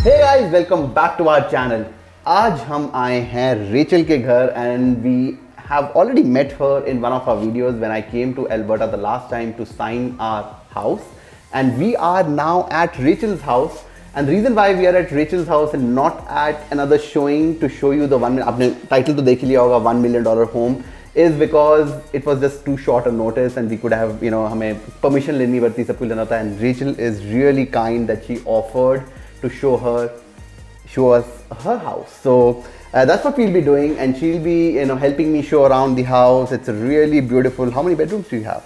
Hey guys, welcome back to our channel. आज हम आए हैं रेचल के घर and we have already met her in one of our videos when I came to Alberta the last time to sign our house, and we are now at Rachel's house. And the reason why we are at Rachel's house and not at another showing to show you the आपने title तो देख ही लिया होगा $1 million home, is because it was just too short a notice and we could have, you know, हमें permission लेनी पड़ती, सब कुछ लेना था, and Rachel is really kind that she offered to show us her house. So that's what we'll be doing, and she'll be, you know, helping me show around the house. It's really beautiful. How many bedrooms do you have?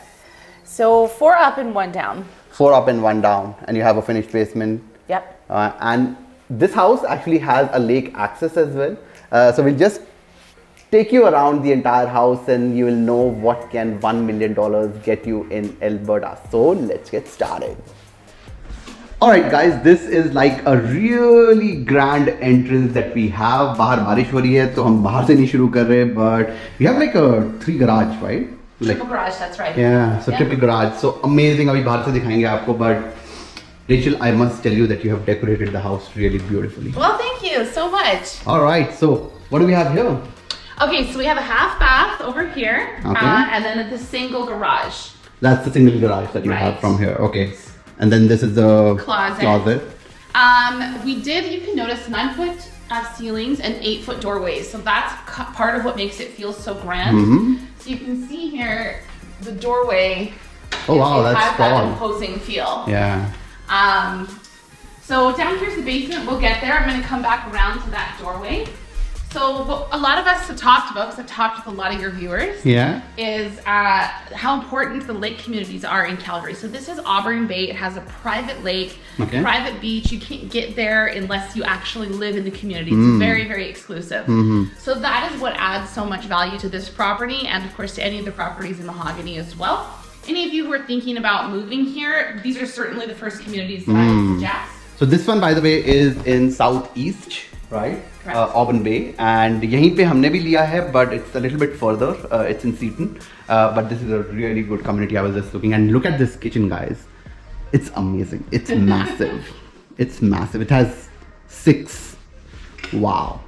So 4 up and 1 down. 4 up and 1 down, and you have a finished basement. Yep. And this house actually has a lake access as well. So we'll just take you around the entire house and you will know what can $1 million get you in Alberta. So let's get started. Alright guys, this is like a really grand entrance that we have. बाहर बारिश हो रही है तो हम बाहर से नहीं शुरू कर रहे, but we have like a 3 garage, right? Like, Triple garage, that's right. Yeah, so triple garage. So amazing. अभी बाहर से दिखाएंगे आपको, but Rachel, I must tell you that you have decorated the house really beautifully. Well, thank you so much. Alright, so what do we have here? Okay, so we have a half bath over here, Okay. And then the single garage. That's the single garage that you have Right. from here. Okay. And then this is the Closet. We did, you can notice 9-foot ceilings and 8-foot doorways. So that's part of what makes it feel so grand. So you can see here, the doorway. Oh wow, that's has that tall. imposing feel. Yeah. So down here's the basement. We'll get there. I'm going to come back around to that doorway. So what a lot of us have talked about, because I've talked with a lot of your viewers, Yeah. is how important the lake communities are in Calgary. So this is Auburn Bay. It has a private lake, Okay. private beach. You can't get there unless you actually live in the community. It's very, very exclusive. So that is what adds so much value to this property, and of course to any of the properties in Mahogany as well. Any of you who are thinking about moving here, these are certainly the first communities that I would suggest. So this one, by the way, is in South East, right? Correct. Auburn Bay, and यहीं पे हमने भी लिया है, but it's a little bit further. It's in Seaton, but this is a really good community. I was just looking, and look at this kitchen, guys. It's amazing. It's massive. It's massive. It has 6. Wow.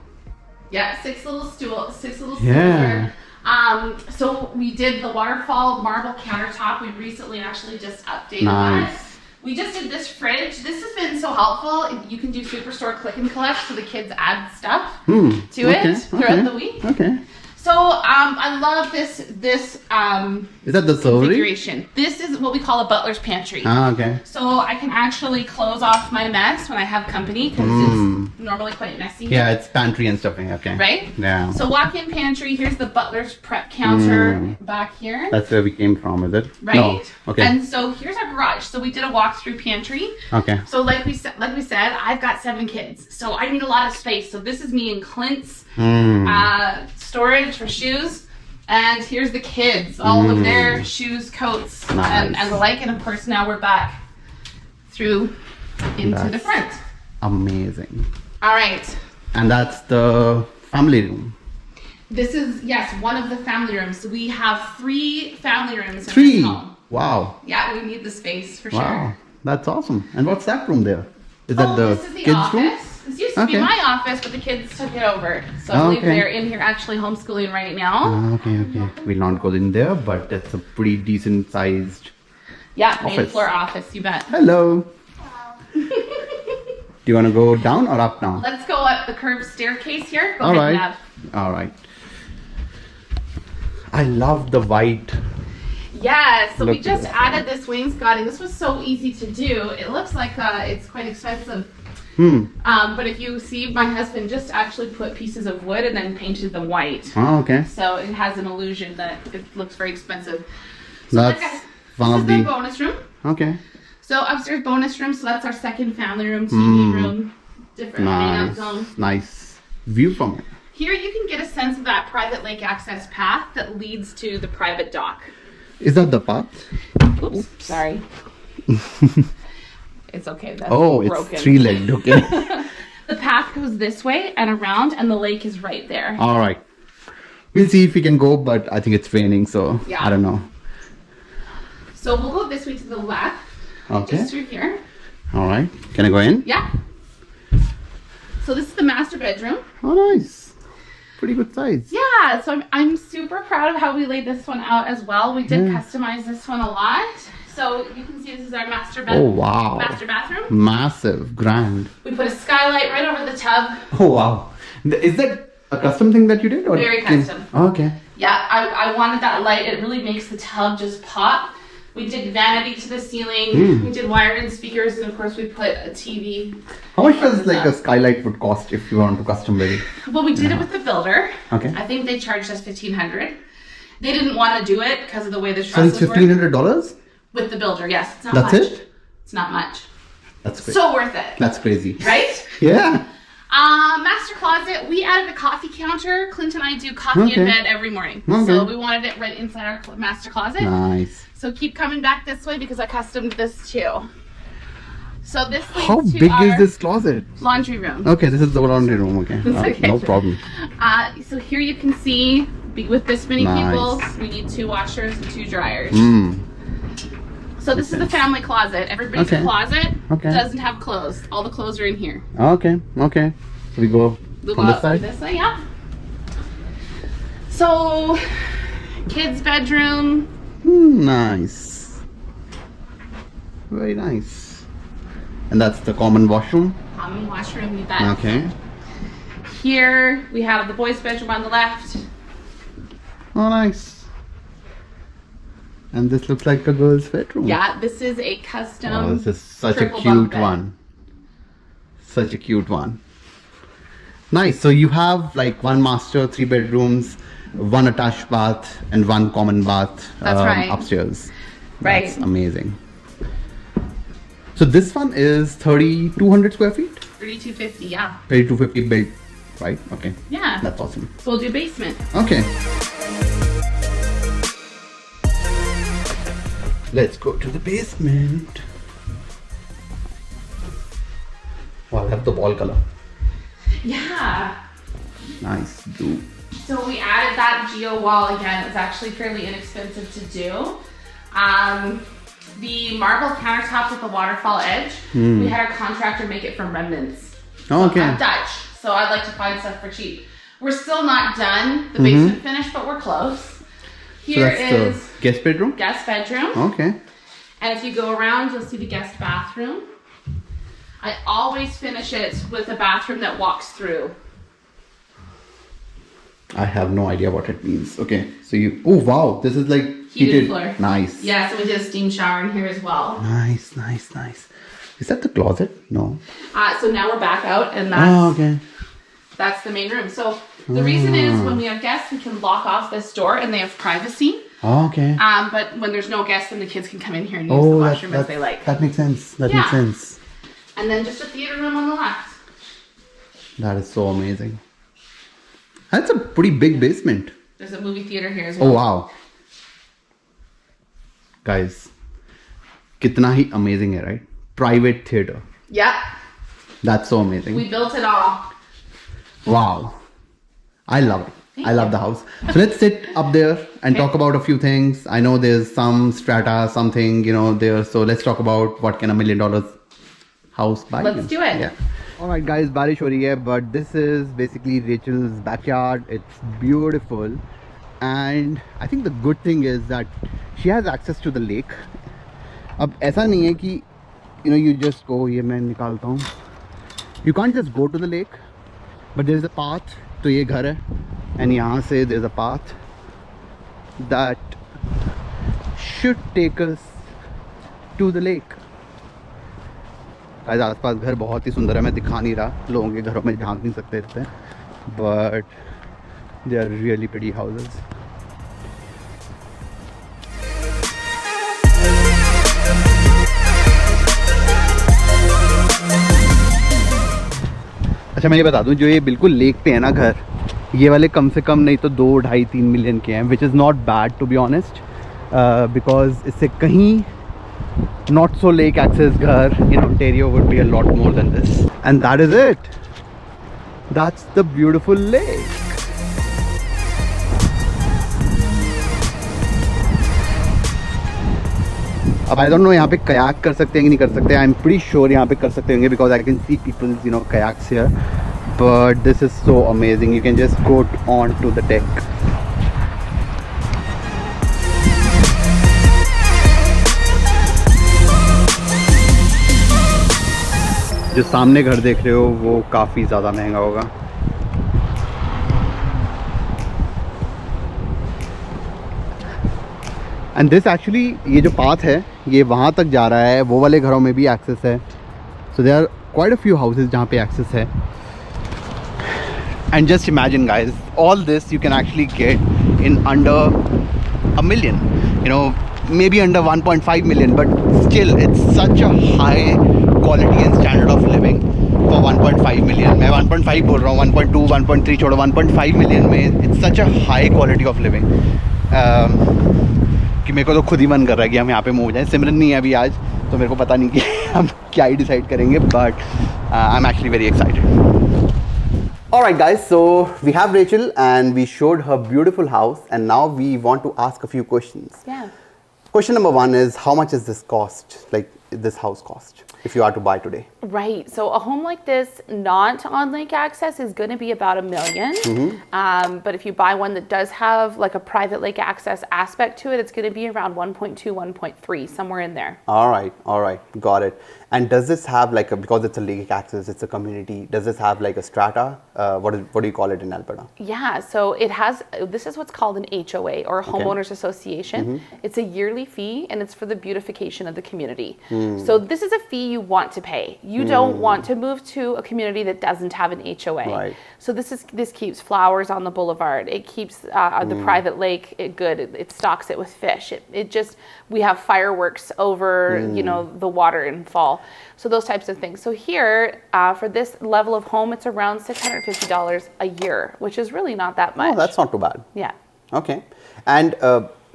Yeah, 6 little stools. 6 little stools. Yeah. Here. So we did the waterfall marble countertop. We recently actually just updated Nice. that. We just did this fridge. This has been so helpful. You can do Superstore click and collect, so the kids add stuff to it throughout the week. Okay. So I love this Is that the servery? configuration. This is what we call a butler's pantry. Ah, okay. So I can actually close off my mess when I have company, because it's normally quite messy. Yeah, it's pantry and stuff. Okay. Right? Yeah. So walk-in pantry, here's the butler's prep counter back here. That's where we came from, is it? Right? No. Okay. And so here's our garage. So we did a walk-through pantry. Okay. So like we said, I've got 7 kids. So I need a lot of space. So this is me and Clint's storage for shoes. And here's the kids, all of their shoes, coats, Nice. and the like. And of course now we're back through into the That's front. Amazing. All right. And that's the family room. This is, yes, one of the family rooms. So we have 3 family rooms in 3. this home. Wow. Yeah, we need the space for Wow. sure. That's awesome. And what's that room there? Is that the this is the kids' office. room? This used to be Okay. my office, but the kids took it over. So I believe Okay. they're in here actually homeschooling right now. Okay. We'll not go in there, but it's a pretty decent sized. Yeah, main Office. floor office, you bet. Hello. Do you want to go down or up now? Let's go up the curved staircase here. Go All ahead, right. Nav. All right. I love the white. Yeah, so we Look just at that. added this wainscoting. This was so easy to do. It looks like it's quite expensive. But if you see, my husband just actually put pieces of wood and then painted them white. Oh, okay. So it has an illusion that it looks very expensive. So That's like one this of is the the. bonus room. Okay. So upstairs bonus room, so that's our second family room, TV room, different hangout zone. Nice view from it. Here you can get a sense of that private lake access path that leads to the private dock. Is that the path? Oops. Sorry. It's okay. That's broken. It's three-legged. Okay. The path goes this way and around, and the lake is right there. All right. We'll see if we can go, but I think it's raining, so I don't know. So we'll go this way to the left. Okay. Just through here. All right. Can I go in? Yeah. So this is the master bedroom. Oh, nice. Pretty good size. Yeah. So I'm super proud of how we laid this one out as well. We did customize this one a lot. So you can see this is our master bedroom. Oh, wow. Master bathroom. Massive. Grand. We put a skylight right over the tub. Oh, wow. Is that a custom thing that you did? Or very custom. Okay. Yeah, I wanted that light. It really makes the tub just pop. We did vanity to the ceiling. We did wired in speakers, and of course we put a TV. How much does like a skylight would cost if you want to custom build it? Well, we did it with the builder. Okay. I think they charged us $1,500. They didn't want to do it because of the way the So it's trusses work. $1,500? With the builder, yes. It's not That's much. it? It's not much. That's great. So worth it. That's crazy. Right? Yeah. Master closet. We added a coffee counter. Clint and I do coffee in bed every morning. Okay. So we wanted it right inside our master closet. Nice. So keep coming back this way because I customed this too. So this leads How to big our is this closet? laundry room. Okay, this is the laundry room. Okay. Okay. No problem. So here you can see, with this many people, Nice. we need 2 washers and 2 dryers. Mm. So this is the family closet. Everybody's closet Okay. doesn't have clothes. All the clothes are in here. Okay. Okay. So we go We'll from go this out side? this way, yeah. So, kids' bedroom. Nice. Very nice. And that's the common washroom? Common washroom, you bet. Okay. Here we have the boys' bedroom on the left. Oh, nice. And this looks like a girl's bedroom. Yeah, this is a custom. Oh, this is such a triple bunk cute bed. one. Such a cute one. Nice. So you have like 1 master, 3 bedrooms, 1 attached bath, and 1 common bath That's right. upstairs. Right. That's amazing. So this one is 3,200 square feet? 3,250, yeah. 3,250 built, right? Okay. Yeah. That's awesome. So we'll do basement. Okay. Let's go to the basement. Wow, I have the wall color. Yeah. Nice blue. So we added that geo wall again. It's actually fairly inexpensive to do. The marble countertop with the waterfall edge, we had our contractor make it from remnants. Oh, okay. I'm Dutch, so I'd like to find stuff for cheap. We're still not done, the basement finished, but we're close. Here So that's is the guest bedroom? guest bedroom. Okay. And if you go around, you'll see the guest bathroom. I always finish it with a bathroom that walks through. I have no idea what it means. Okay. So you, oh wow, this is like Heated floor. Nice. Yeah, so we did a steam shower in here as well. Nice, nice, nice. Is that the closet? No. So now we're back out, and Okay. that's the main room. So the reason is when we have guests, we can lock off this door and they have privacy. Okay. But when there's no guests, then the kids can come in here and use the washroom as they like. That makes sense. That makes Yeah. sense. And then just a theater room on the left. That is so amazing. That's a pretty big basement. There's a movie theater here as well. Oh wow. Guys, kitna hi amazing hai, right? Private theater. Yep. That's so amazing. We built it all. Wow. I love it. I love the house. So let's sit up there and talk about a few things. I know there's some strata, something, there. So let's talk about what can $1 million house buy. Let's do it. Yeah. Alright guys, barish ho rahi hai, but this is basically Rachel's backyard. It's beautiful. And I think the good thing is that she has access to the lake. अब ऐसा नहीं है कि you just go, ये मैं निकालता हूँ. You can't just go to the lake, but there is a path. तो ये घर है, and यहाँ से there is a path that should take us to the lake. guys, आसपास घर बहुत ही सुंदर है. मैं दिखा नहीं रहा, लोगों के घरों में झांक नहीं सकते रहते हैं, but they are really pretty houses. अच्छा मैं ये बता दूं, जो ये बिल्कुल लेक पे है ना घर, ये वाले कम से कम नहीं तो 2-2.5-3 मिलियन के हैं, which is not bad to be honest, because इससे कहीं not so lake access ghar in Ontario would be a lot more than this. And that is it. That's the beautiful lake. अब I don't know यहाँ पे kayak कर सकते हैं कि नहीं कर सकते. I'm pretty sure यहाँ पे कर सकते होंगे because I can see people, you know, kayaks here. But this is so amazing. You can just go on to the deck. जो सामने घर देख रहे हो वो काफ़ी ज़्यादा महंगा होगा. एंड दिस एक्चुअली, ये जो पाथ है ये वहाँ तक जा रहा है, वो वाले घरों में भी एक्सेस है. So there are quite a few houses जहाँ पे एक्सेस है. And just imagine guys, all this you can actually get in under $1 million. You know, maybe under 1.5 million, but still it's such a high quality and standard of living for 1.5 million. मैं 1.5 बोल रहा हूँ, 1.2, 1.3 छोड़ो, 1.5 million में it's such a high quality of living कि मेरे को तो खुद ही मन कर रहा है कि हम यहाँ पे मूव हो जाएं. सिमरन नहीं है अभी आज, तो मेरे को पता नहीं कि हम क्या ही डिसाइड करेंगे, but I am actually very excited. Alright guys, so we have Rachel and we showed her beautiful house, and now we want to ask a few questions. Yeah. Question number 1 is, how much is this cost, like this house cost, if you are to buy today? Right. So a home like this, not on lake access, is going to be about $1 million. But if you buy one that does have like a private lake access aspect to it, it's going to be around 1.2, 1.3, somewhere in there. All right, got it. And does this have like a, because it's a lake access, it's a community, does this have like a strata? What do you call it in Alberta? Yeah, so it has, this is what's called an HOA, or a homeowners association. It's a yearly fee, and it's for the beautification of the community. So this is a fee you want to pay. You don't want to move to a community that doesn't have an HOA. Right. So this keeps flowers on the boulevard. It keeps the private lake good. It stocks it with fish. It just, we have fireworks over, you know, the water in fall. So those types of things. So here, for this level of home, it's around $650 a year, which is really not that much. Oh, that's not too bad. Yeah. Okay. And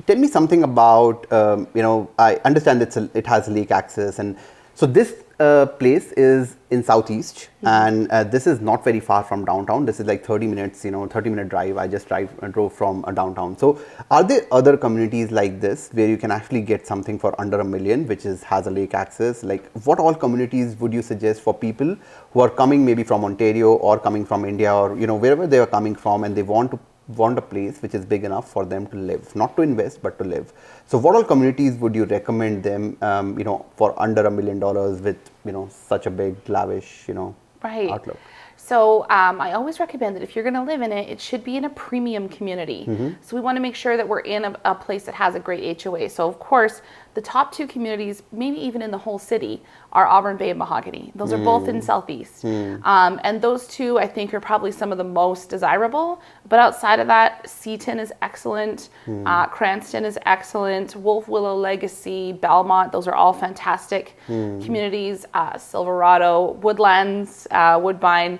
tell me something about, you know, I understand it has lake access, and so this place is in Southeast, and this is not very far from downtown. This is like 30 minutes, you know, 30-minute drive. I just drove from downtown. So are there other communities like this where you can actually get something for under $1 million, which has a lake access? Like, what all communities would you suggest for people who are coming maybe from Ontario or coming from India, or, you know, wherever they are coming from, and they want a place which is big enough for them to live, not to invest, but to live. So what all communities would you recommend them, you know, for under $1 million with, you know, such a big, lavish, you know, outlook? So I always recommend that if you're going to live in it, it should be in a premium community. So we want to make sure that we're in a place that has a great HOA. So of course, the top two communities, maybe even in the whole city, are Auburn Bay and Mahogany. Those are both in Southeast. And those two, I think, are probably some of the most desirable. But outside of that, Seaton is excellent. Cranston is excellent. Wolf Willow, Legacy, Belmont, those are all fantastic communities. Silverado, Woodlands, Woodbine.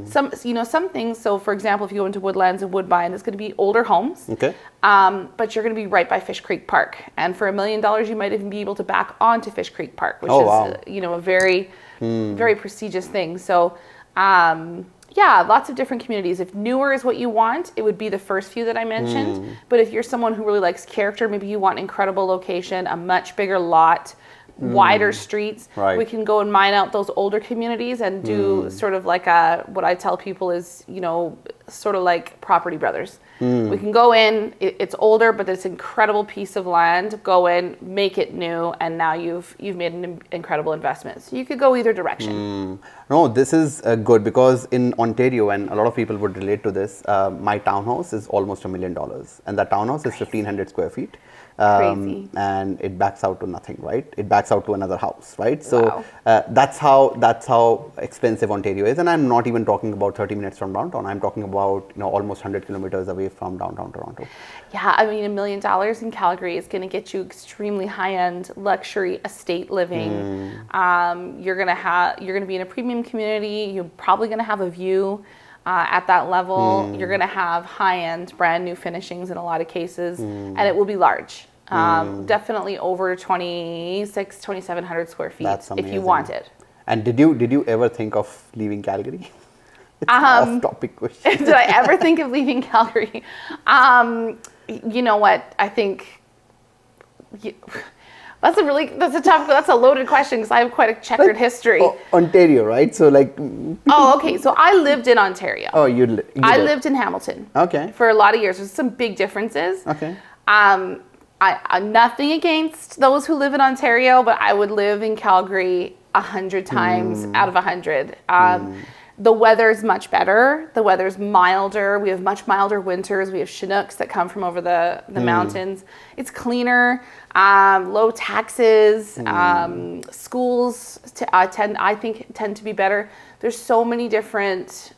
Some things. So for example, if you go into Woodlands and Woodbine, it's going to be older homes. Okay. But you're going to be right by Fish Creek Park. And for $1 million, you might even be able to back onto Fish Creek Park, which is, you know, a very, very prestigious thing. So, yeah, lots of different communities. If newer is what you want, it would be the first few that I mentioned. But if you're someone who really likes character, maybe you want incredible location, a much bigger lot, wider streets, we can go and mine out those older communities and do sort of like what I tell people is, you know, sort of like Property Brothers. We can go in, it's older, but it's an incredible piece of land. Go in, make it new, and now you've made an incredible investment. So you could go either direction. No, this is good, because in Ontario, and a lot of people would relate to this, my townhouse is almost $1 million, and that townhouse is 1,500 square feet. Crazy. And it backs out to nothing, right? It backs out to another house, right? So that's how expensive Ontario is. And I'm not even talking about 30 minutes from downtown. I'm talking about about, almost 100 kilometers away from downtown Toronto. Yeah, I mean, $1 million in Calgary is going to get you extremely high-end luxury estate living. You're going to be in a premium community. You're probably going to have a view at that level. You're going to have high-end, brand new finishings in a lot of cases, and it will be large. Definitely over 2,700 square feet. That's amazing. If you want it. And did you ever think of leaving Calgary? It's an off-topic question. Did I ever think of leaving Calgary? You know what? I think that's a loaded question because I have quite a checkered history. Ontario, right? So okay. So I lived in Ontario. Oh, I lived in Hamilton. Okay. For a lot of years. There's some big differences. Okay. I'm nothing against those who live in Ontario, but I would live in Calgary 100 times out of 100. The weather's much better. The weather's milder. We have much milder winters. We have Chinooks that come from over the mountains. It's cleaner, low taxes. Schools tend to be better. There's so many different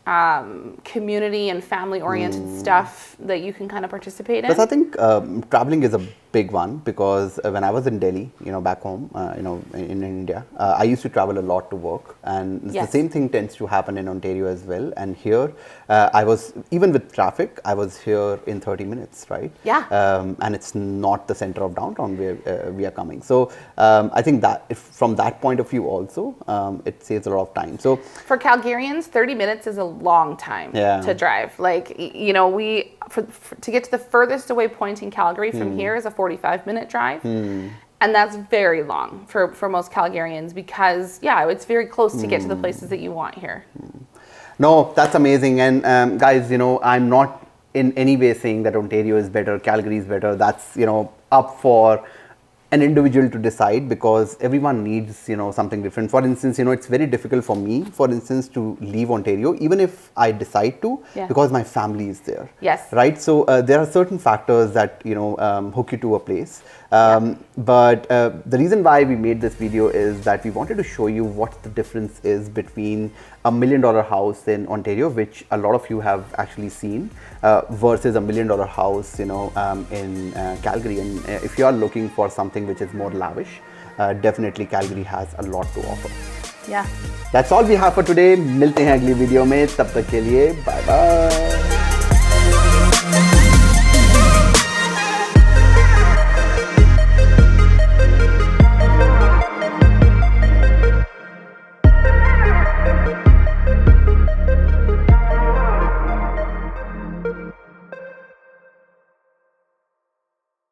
community and family-oriented stuff that you can kind of participate in. Because I think traveling is a big one, because when I was in Delhi, back home, in India, I used to travel a lot to work, and the same thing tends to happen in Ontario as well. And here, even with traffic, I was here in 30 minutes, right? Yeah. And it's not the center of downtown where we are coming. So I think that from that point of view also, it saves a lot of time. So for Calgarians, 30 minutes is a long time to drive. Like, to get to the furthest away point in Calgary from here is a 45-minute drive. And that's very long for most Calgarians because, it's very close to get to the places that you want here. No, that's amazing. And guys, I'm not in any way saying that Ontario is better, Calgary is better. That's, up for an individual to decide, because everyone needs, something different. For instance, it's very difficult for me, for instance, to leave Ontario, even if I decide to, because my family is there. Yes. Right? So there are certain factors that, hook you to a place. But the reason why we made this video is that we wanted to show you what the difference is between $1 million house in Ontario, which a lot of you have actually seen, versus $1 million house, in Calgary. And if you are looking for something which is more lavish, definitely Calgary has a lot to offer. Yeah. That's all we have for today. मिलते हैं अगली video में, तब तक के लिए bye bye.